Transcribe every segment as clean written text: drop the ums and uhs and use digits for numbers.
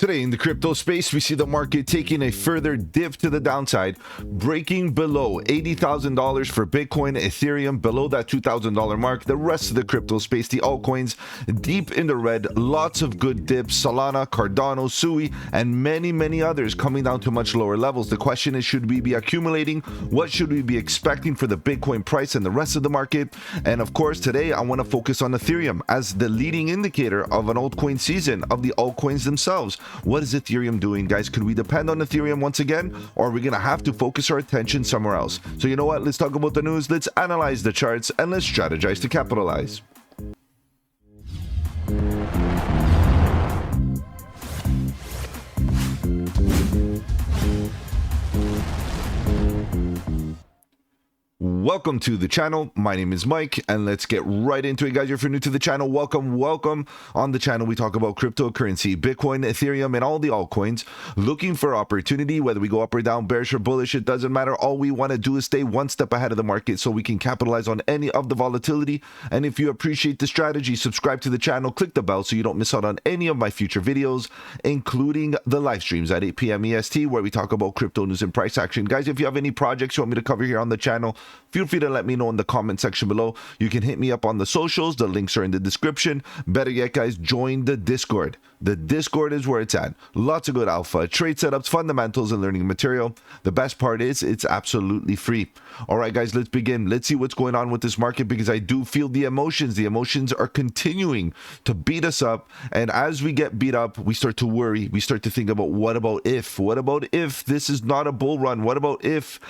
Today in the crypto space, we see the market taking a further dip to the downside, breaking below $80,000 for Bitcoin, Ethereum, below that $2,000 mark. The rest of the crypto space, the altcoins, deep in the red, lots of good dips, Solana, Cardano, Sui, and many others coming down to much lower levels. The question is, should we be accumulating? What should we be expecting for the Bitcoin price and the rest of the market? And of course, today I want to focus on Ethereum as the leading indicator of an altcoin season, of the altcoins themselves. What is Ethereum doing, guys? Could we depend on Ethereum once again, or are we going to have to focus our attention somewhere else? So you know what? Let's talk about the news, let's analyze the charts, and let's strategize to capitalize. Welcome to the channel. My name is Mike, and let's get right into it, guys. If you're new to the channel, welcome. On the channel, we talk about cryptocurrency, Bitcoin, Ethereum, and all the altcoins. Looking for opportunity, whether we go up or down, bearish or bullish, it doesn't matter. All we want to do is stay one step ahead of the market so we can capitalize on any of the volatility. And if you appreciate the strategy, subscribe to the channel, click the bell so you don't miss out on any of my future videos, including the live streams at 8 p.m. EST, where we talk about crypto news and price action. Guys, if you have any projects you want me to cover here on the channel, feel free to let me know in the comment section below. You can hit me up on the socials. The links are in the description. Better yet, guys, join the Discord. The Discord is where it's at. Lots of good alpha, trade setups, fundamentals, and learning material. The best part is it's absolutely free. All right, guys, let's begin. Let's see what's going on with this market, because I do feel the emotions. The emotions are continuing to beat us up. And as we get beat up, we start to worry. We start to think about what about if? What about if this is not a bull run? What about if,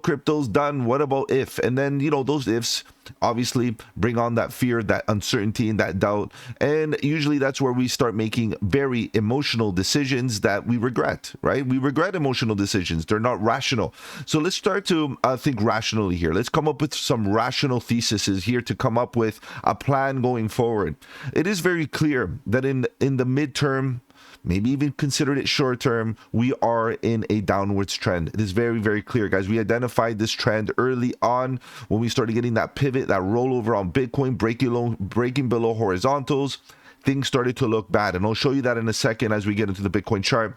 crypto's done? What about if? And then, those ifs obviously bring on that fear, that uncertainty, and that doubt. And usually that's where we start making very emotional decisions that we regret, right? We regret emotional decisions. They're not rational. So let's start to think rationally here. Let's come up with some rational theses here to come up with a plan going forward. It is very clear that in the midterm, maybe even consider it short term, we are in a downwards trend. It is very clear, guys. We identified this trend early on when we started getting that pivot, that rollover on Bitcoin, breaking below horizontals. Things started to look bad, and I'll show you that in a second as we get into the Bitcoin chart.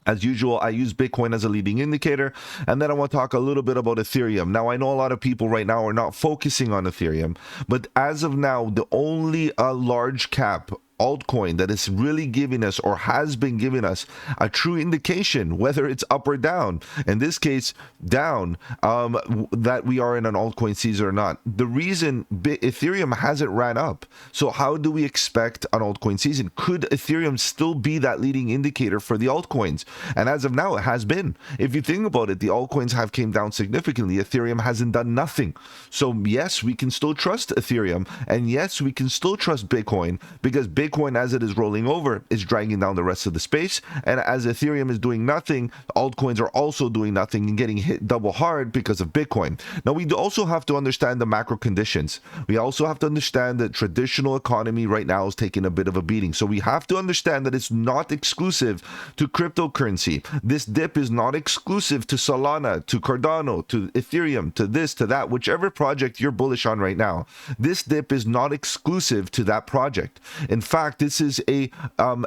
As usual, I use Bitcoin as a leading indicator, and then I want to talk a little bit about Ethereum. Now, I know a lot of people right now are not focusing on Ethereum, but as of now, the only large cap altcoin that is really giving us, or has been giving us, a true indication whether it's up or down, in this case down, that we are in an altcoin season or not. The reason Ethereum hasn't ran up. So how do we expect an altcoin season? Could Ethereum still be that leading indicator for the altcoins? And as of now, it has been. If you think about it, the altcoins have came down significantly. Ethereum hasn't done nothing. So yes, we can still trust Ethereum, and yes, we can still trust Bitcoin, because Bitcoin, as it is rolling over, is dragging down the rest of the space. And as Ethereum is doing nothing, altcoins are also doing nothing and getting hit double hard because of Bitcoin. Now, we also have to understand the macro conditions. We also have to understand that traditional economy right now is taking a bit of a beating. So we have to understand that it's not exclusive to cryptocurrency. This dip is not exclusive to Solana, to Cardano, to Ethereum, to this, to that, whichever project you're bullish on right now. This dip is not exclusive to that project. In fact, this is a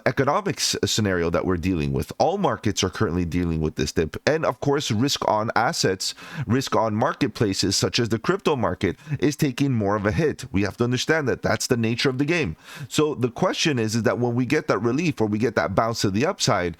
economics scenario that we're dealing with. All markets are currently dealing with this dip. And of course, risk on assets, risk on marketplaces such as the crypto market is taking more of a hit. We have to understand that that's the nature of the game. So the question is that when we get that relief, or we get that bounce to the upside,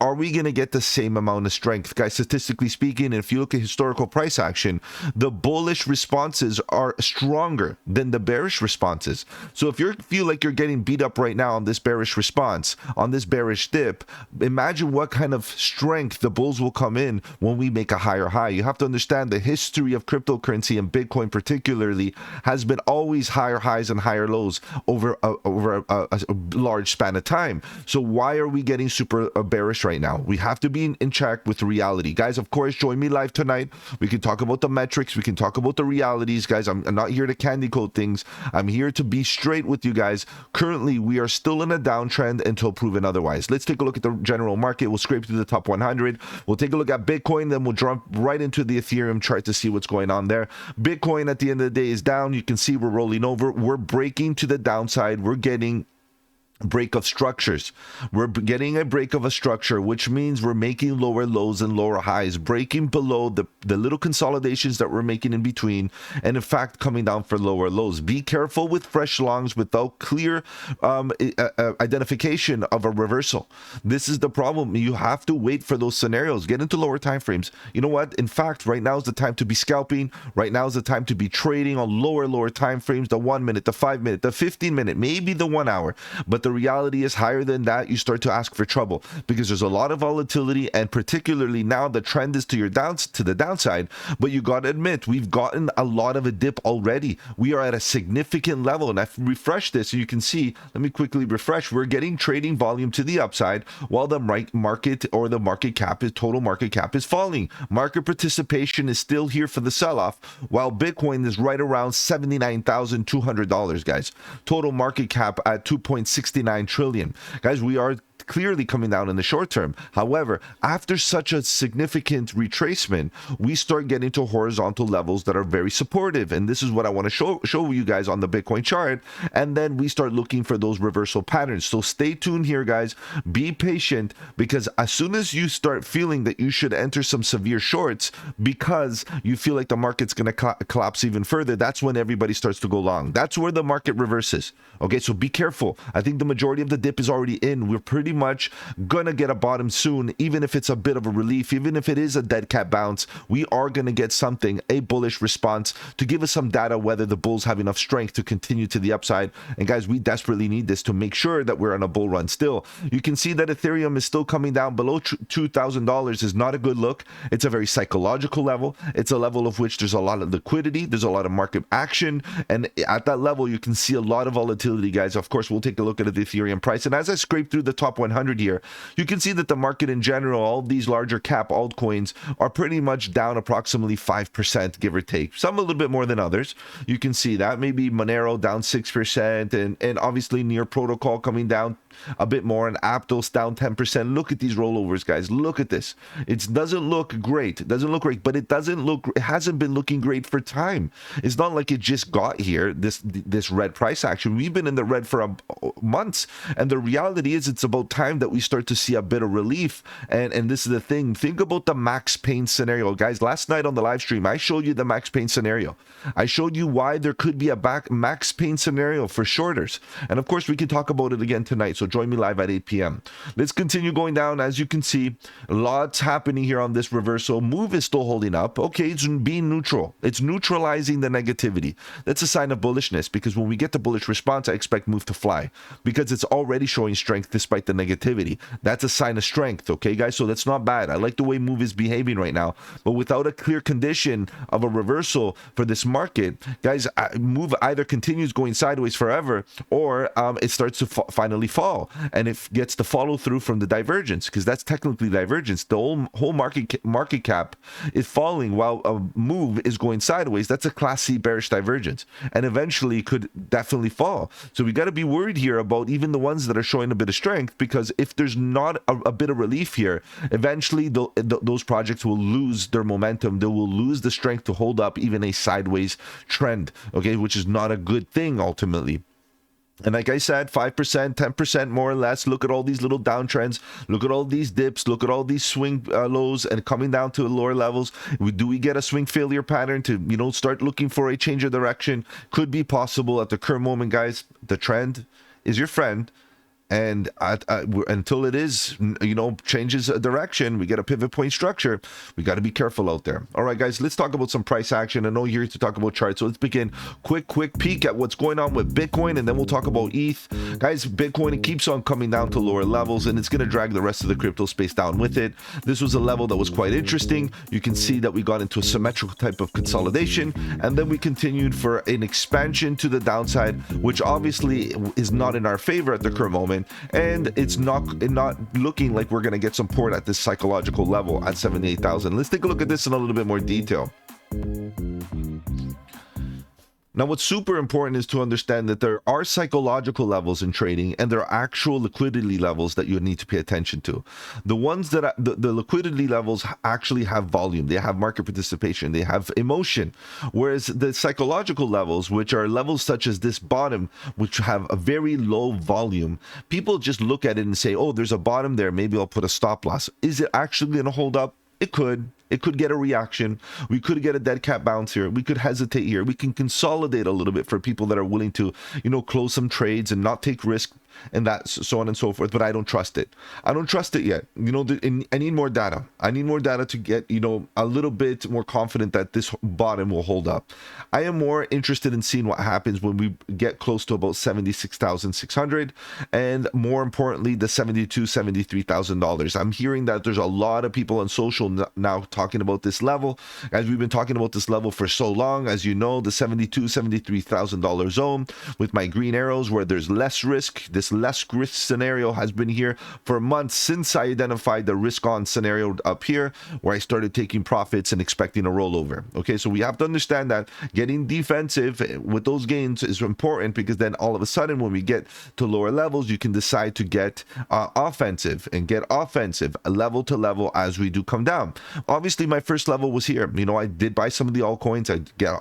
are we going to get the same amount of strength? Guys, statistically speaking, if you look at historical price action, the bullish responses are stronger than the bearish responses. So if you feel like you're getting beat up right now on this bearish response, on this bearish dip, imagine what kind of strength the bulls will come in when we make a higher high. You have to understand the history of cryptocurrency, and Bitcoin particularly, has been always higher highs and higher lows over a large span of time. So why are we getting super bearish right now? We have to be in check with reality. Guys, of course, join me live tonight. We can talk about the metrics. We can talk about the realities, guys. I'm not here to candy coat things. I'm here to be straight with you guys. Currently, we are still in a downtrend until proven otherwise. Let's take a look at the general market. We'll scrape through the top 100. We'll take a look at Bitcoin, then we'll jump right into the Ethereum chart to see what's going on there. Bitcoin at the end of the day is down. You can see we're rolling over. We're breaking to the downside. We're getting break of structures. We're getting a break of a structure, which means we're making lower lows and lower highs, breaking below the little consolidations that we're making in between, and in fact coming down for lower lows. Be careful with fresh longs without clear identification of a reversal. This is the problem. You have to wait for those scenarios. Get into lower time frames. You know what? In fact, right now is the time to be scalping. Right now is the time to be trading on lower time frames, the 1 minute, the 5 minute, the 15 minute, maybe the 1 hour. But the reality is, higher than that, you start to ask for trouble, because there's a lot of volatility, and particularly now the trend is to the downside. But you got to admit, we've gotten a lot of a dip already. We are at a significant level, and I've refreshed this so you can see. Let me quickly refresh. We're getting trading volume to the upside, while the market, or the market cap, total market cap is falling. Market participation is still here for the sell-off, while Bitcoin is right around $79,200, guys. Total market cap at 2.69 trillion. Guys, we are clearly coming down in the short term. However, after such a significant retracement, we start getting to horizontal levels that are very supportive, and this is what I want to show you guys on the Bitcoin chart. And then we start looking for those reversal patterns. So stay tuned here, guys. Be patient, because as soon as you start feeling that you should enter some severe shorts because you feel like the market's going to collapse even further, that's when everybody starts to go long. That's where the market reverses. Okay, so be careful. I think the majority of the dip is already in. We're pretty much gonna get a bottom soon. Even if it's a bit of a relief, even if it is a dead cat bounce, we are gonna get something, a bullish response, to give us some data whether the bulls have enough strength to continue to the upside. And guys, we desperately need this to make sure that we're on a bull run still. You can see that Ethereum is still coming down below $2,000. Is not a good look. It's a very psychological level. It's a level of which there's a lot of liquidity, there's a lot of market action, and at that level you can see a lot of volatility, guys. Of course, we'll take a look at the Ethereum price, and as I scrape through the top 100 here, you can see that the market in general, all these larger cap altcoins, are pretty much down approximately 5%, give or take. Some a little bit more than others. You can see that. Maybe Monero down 6%, and obviously Near Protocol coming down a bit more, and Aptos down 10%. Look at these rollovers, guys. Look at this. It doesn't look great. It doesn't look great, but it hasn't been looking great for time. It's not like it just got here, this red price action. We've been in the red for months, and the reality is it's about time that we start to see a bit of relief. And this is the thing. Think about the Max Pain scenario, guys. Last night on the live stream, I showed you the Max Pain scenario. I showed you why there could be a Max Pain scenario for shorters, and of course we can talk about it again tonight. So join me live at 8 p.m. Let's continue going down. As you can see, lots happening here on this reversal. Move is still holding up. Okay, it's being neutral. It's neutralizing the negativity. That's a sign of bullishness, because when we get the bullish response, I expect move to fly, because it's already showing strength despite the negativity. That's a sign of strength, okay, guys? So that's not bad. I like the way move is behaving right now, but without a clear condition of a reversal for this market, guys, move either continues going sideways forever, or it starts to finally fall, and it gets the follow through from the divergence, because that's technically divergence. The whole market cap is falling while a move is going sideways. That's a Class C bearish divergence, and eventually could definitely fall. So we got to be worried here about even the ones that are showing a bit of strength, because if there's not a bit of relief here, eventually those projects will lose their momentum. They will lose the strength to hold up even a sideways trend, okay, which is not a good thing ultimately. And like I said, 5%, 10% more or less. Look at all these little downtrends. Look at all these dips. Look at all these swing lows and coming down to lower levels. Do we get a swing failure pattern to, start looking for a change of direction? Could be possible at the current moment, guys. The trend is your friend. And until it is, changes a direction, we get a pivot point structure, we got to be careful out there. All right, guys, let's talk about some price action. I know you're here to talk about charts, so let's begin. Quick peek at what's going on with Bitcoin, and then we'll talk about ETH. Guys, Bitcoin, it keeps on coming down to lower levels, and it's going to drag the rest of the crypto space down with it. This was a level that was quite interesting. You can see that we got into a symmetrical type of consolidation, and then we continued for an expansion to the downside, which obviously is not in our favor at the current moment. And it's not looking like we're going to get support at this psychological level at 78,000. Let's take a look at this in a little bit more detail. Now, what's super important is to understand that there are psychological levels in trading and there are actual liquidity levels that you need to pay attention to. The ones that the liquidity levels actually have volume, they have market participation, they have emotion, whereas the psychological levels, which are levels such as this bottom, which have a very low volume, people just look at it and say, oh, there's a bottom there, maybe I'll put a stop loss. Is it actually going to hold up? It could. It could get a reaction. We could get a dead cat bounce here. We could hesitate here. We can consolidate a little bit for people that are willing to, close some trades and not take risk and that, so on and so forth. But I don't trust it. I don't trust it yet. I need more data. I need more data to get, a little bit more confident that this bottom will hold up. I am more interested in seeing what happens when we get close to about 76,600 and more importantly, the $73,000. I'm hearing that there's a lot of people on social now talking about this level. As we've been talking about this level for so long, as you know, the $73,000 zone with my green arrows where there's less risk. This less risk scenario has been here for months since I identified the risk on scenario up here where I started taking profits and expecting a rollover. Okay, so we have to understand that getting defensive with those gains is important, because then all of a sudden when we get to lower levels, you can decide to get offensive and get offensive level to level as we do come down. Obviously, my first level was here. I did buy some of the altcoins. I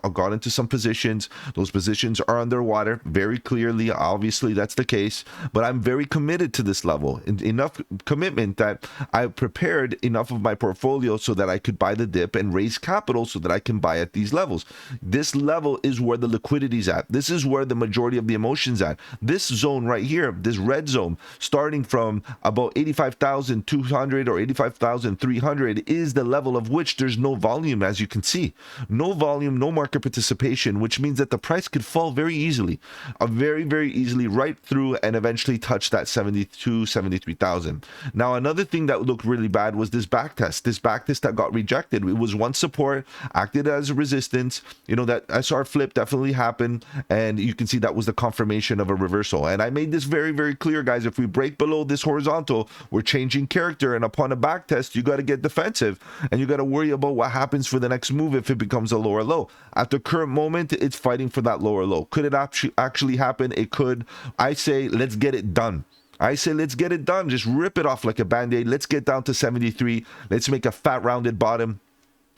got into some positions. Those positions are underwater very clearly. Obviously, that's the case. But I'm very committed to this level. Enough commitment that I prepared enough of my portfolio so that I could buy the dip and raise capital so that I can buy at these levels. This level is where the liquidity is at. This is where the majority of the emotion's at. This zone right here, this red zone, starting from about 85,200 or 85,300 is the level of which there's no volume, as you can see. No volume, no market participation, which means that the price could fall very easily, very, very easily right through and eventually touch that 73,000. Now, another thing that looked really bad was this back test. This back test that got rejected. It was one support, acted as a resistance. That SR flip definitely happened, and you can see that was the confirmation of a reversal. And I made this very, very clear, guys. If we break below this horizontal, we're changing character, and upon a back test, you got to get defensive, and you got to worry about what happens for the next move if it becomes a lower low. At the current moment, it's fighting for that lower low. Could it actually happen? It could. I say, let's get it done. I say, let's get it done. Just rip it off like a band-aid. Let's get down to 73. Let's make a fat rounded bottom.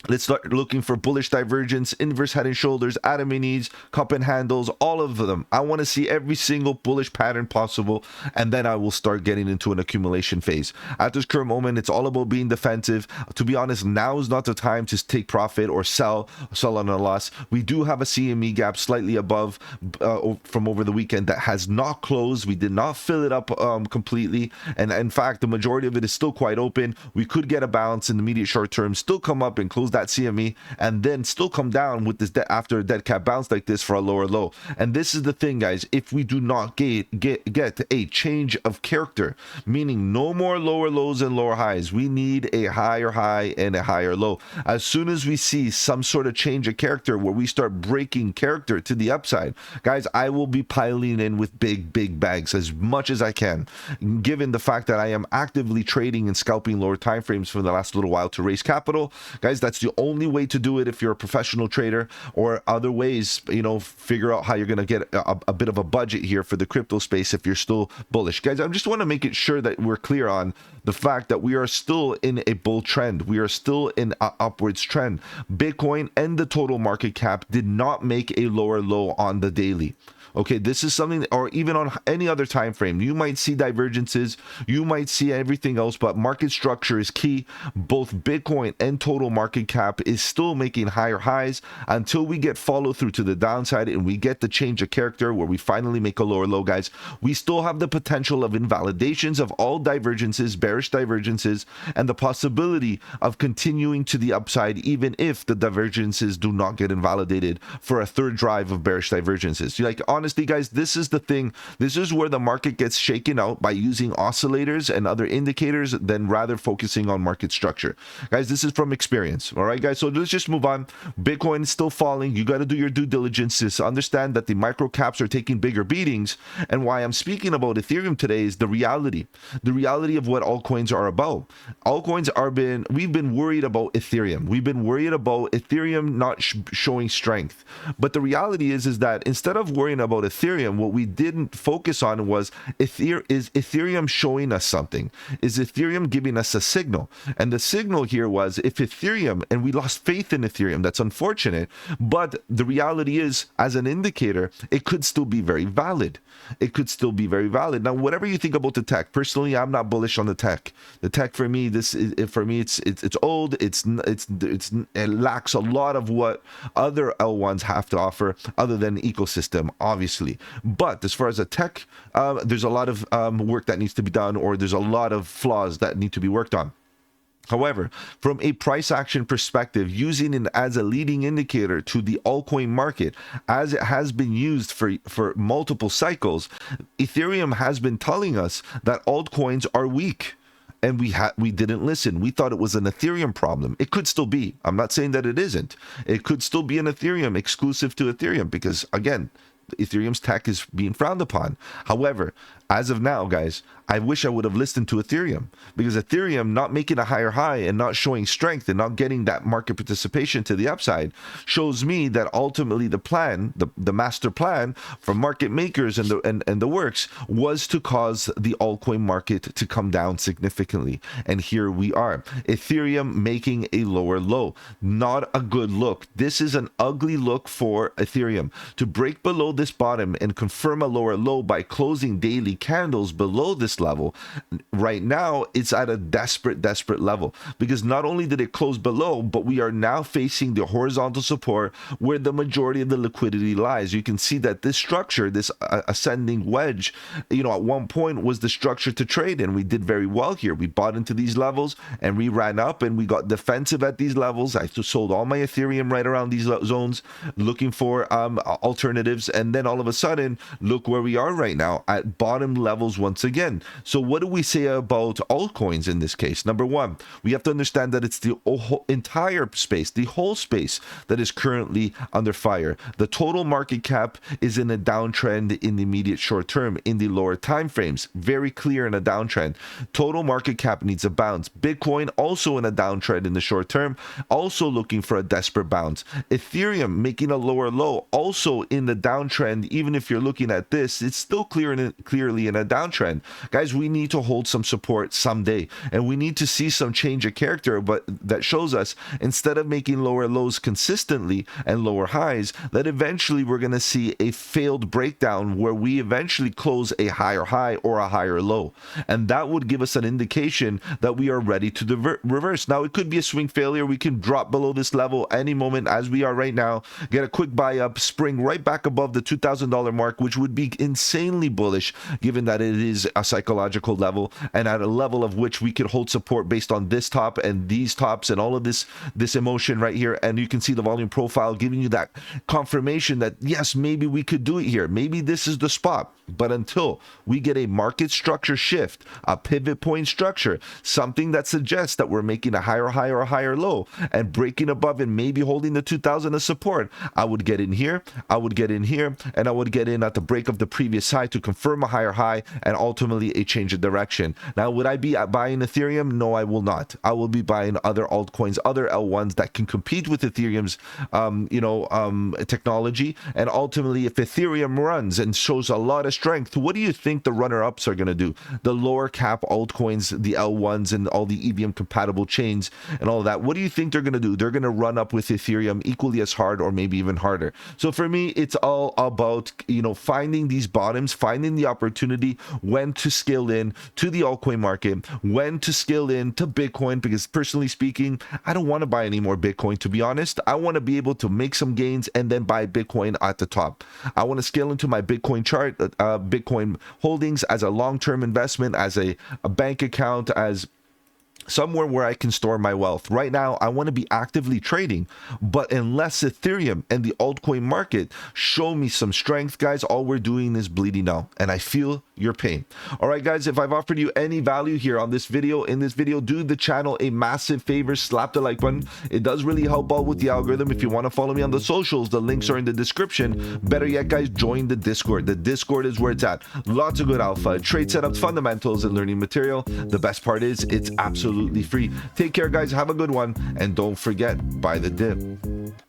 Let's start looking for bullish divergence, inverse head and shoulders, atom minis, cup and handles, all of them. I want to see every single bullish pattern possible, and then I will start getting into an accumulation phase. At this current moment, it's all about being defensive. To be honest, now is not the time to take profit or sell on a loss. We do have a CME gap slightly above from over the weekend that has not closed. We did not fill it up completely, and in fact, the majority of it is still quite open. We could get a bounce in the immediate short term, still come up and close that CME, and then still come down with this after a dead cat bounce like this for a lower low. And this is the thing, guys. If we do not get a change of character, meaning no more lower lows and lower highs, we need a higher high and a higher low. As soon as we see some sort of change of character where we start breaking character to the upside, guys, I will be piling in with big bags as much as I can, given the fact that I am actively trading and scalping lower time frames for the last little while to raise capital. Guys, that's the only way to do it if you're a professional trader, or other ways, figure out how you're going to get a bit of a budget here for the crypto space if you're still bullish. Guys, I just want to make it sure that we're clear on the fact that we are still in a bull trend. We are still in an upwards trend. Bitcoin and the total market cap did not make a lower low on the daily. Okay, this is something, or even on any other time frame, you might see divergences, you might see everything else, but market structure is key. Both Bitcoin and total market cap is still making higher highs until we get follow through to the downside and we get the change of character where we finally make a lower low, guys. We still have the potential of invalidations of all divergences, bearish divergences, and the possibility of continuing to the upside even if the divergences do not get invalidated for a third drive of bearish divergences. Like, honestly, honestly, guys, this is the thing. This is where the market gets shaken out by using oscillators and other indicators than rather focusing on market structure. Guys, this is from experience. All right, guys. So let's just move on. Bitcoin is still falling. You got to do your due diligence to understand that the micro caps are taking bigger beatings. And why I'm speaking about Ethereum today is the reality of what altcoins are about. Altcoins we've been worried about Ethereum. We've been worried about Ethereum not showing strength. But the reality is that instead of worrying about Ethereum, what we didn't focus on was is Ethereum showing us something? Is Ethereum giving us a signal? And the signal here was if Ethereum, and we lost faith in Ethereum, that's unfortunate, but the reality is, as an indicator, it could still be very valid. It could still be very valid. Now, whatever you think about the tech, personally, I'm not bullish on the tech. The tech for me, it's old. It lacks a lot of what other L1s have to offer, other than ecosystem, obviously. But as far as the tech, there's a lot of work that needs to be done, or there's a lot of flaws that need to be worked on. However, from a price action perspective, using it as a leading indicator to the altcoin market, as it has been used for multiple cycles, Ethereum has been telling us that altcoins are weak. And we didn't listen. We thought it was an Ethereum problem. It could still be. I'm not saying that it isn't. It could still be an Ethereum exclusive to Ethereum because, again, Ethereum's tech is being frowned upon. However, as of now, guys, I wish I would have listened to Ethereum, because Ethereum not making a higher high and not showing strength and not getting that market participation to the upside shows me that ultimately the plan, the master plan from market makers and the works was to cause the altcoin market to come down significantly. And here we are. Ethereum making a lower low. Not a good look. This is an ugly look for Ethereum. To break below this bottom and confirm a lower low by closing daily candles below this level, right now it's at a desperate level, because not only did it close below, but we are now facing the horizontal support where the majority of the liquidity lies. You can see that this structure, this ascending wedge, at one point was the structure to trade, and we did very well here. We bought into these levels and we ran up and we got defensive at these levels. I sold all my Ethereum right around these zones looking for alternatives, and then all of a sudden look where we are right now at bottom levels once again. So what do we say about altcoins in this case? Number one, we have to understand that it's the entire space, the whole space that is currently under fire. The total market cap is in a downtrend in the immediate short term, in the lower time frames, very clear in a downtrend. Total market cap needs a bounce. Bitcoin also in a downtrend in the short term, also looking for a desperate bounce. Ethereum making a lower low, also in the downtrend. Even if you're looking at this, it's still clearly in a downtrend. Guys, we need to hold some support someday, and we need to see some change of character, but that shows us, instead of making lower lows consistently and lower highs, that eventually we're going to see a failed breakdown where we eventually close a higher high or a higher low, and that would give us an indication that we are ready to reverse. Now, it could be a swing failure. We can drop below this level any moment, as we are right now, get a quick buy up, spring right back above the $2,000 mark, which would be insanely bullish, given that it is a psychological level, and at a level of which we could hold support based on this top and these tops and all of this emotion right here. And you can see the volume profile giving you that confirmation that yes, maybe we could do it here, maybe this is the spot. But until we get a market structure shift, a pivot point structure, something that suggests that we're making a higher high or a higher low and breaking above and maybe holding the 2000 as support, I would get in here, I would get in here, and I would get in at the break of the previous high to confirm a higher high and ultimately a change of direction. Now, would I be buying Ethereum? No, I will not. I will be buying other altcoins, other L1s that can compete with Ethereum's technology. And ultimately, if Ethereum runs and shows a lot of strength, what do you think the runner-ups are going to do? The lower cap altcoins, the L1s, and all the EVM compatible chains and all of that. What do you think they're going to do? They're going to run up with Ethereum equally as hard or maybe even harder. So for me, it's all about, finding these bottoms, finding the opportunity when to scale in to the altcoin market, when to scale in to Bitcoin, because personally speaking, I don't want to buy any more Bitcoin, to be honest. I want to be able to make some gains and then buy Bitcoin at the top. I want to scale into my Bitcoin chart, Bitcoin holdings as a long-term investment, as a bank account, as somewhere where I can store my wealth. Right now, I want to be actively trading, but unless Ethereum and the altcoin market show me some strength, guys, all we're doing is bleeding out, and I feel your pain. All right, guys, if I've offered you any value here on this video, do the channel a massive favor, slap the like button. It does really help out with the algorithm. If you want to follow me on the socials, the links are in the description. Better yet, guys, join the Discord. The Discord is where it's at. Lots of good alpha, trade setups, fundamentals, and learning material. The best part is it's absolutely free. Take care, guys. Have a good one. And don't forget, buy the dip.